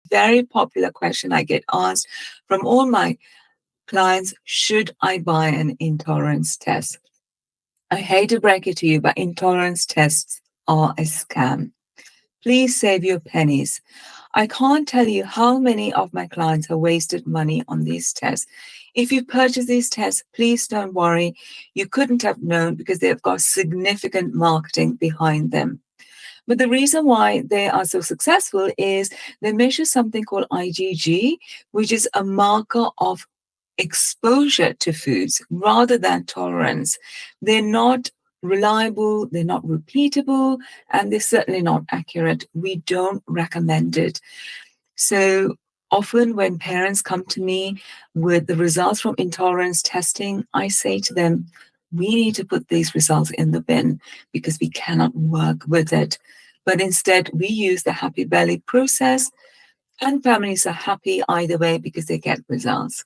very popular question I get asked from all my clients: should I buy an intolerance test? I hate to break it to you, but intolerance tests are a scam. Please save your pennies. I can't tell you how many of my clients have wasted money on these tests. If you purchase these tests, please don't worry. You couldn't have known because they've got significant marketing behind them. But the reason why they are so successful is they measure something called IgG, which is a marker of exposure to foods rather than tolerance. They're not reliable, they're not repeatable, and they're certainly not accurate. We don't recommend it. So often when parents come to me with the results from intolerance testing, I say to them, we need to put these results in the bin because we cannot work with it. But instead, we use the happy belly process, and families are happy either way because they get results.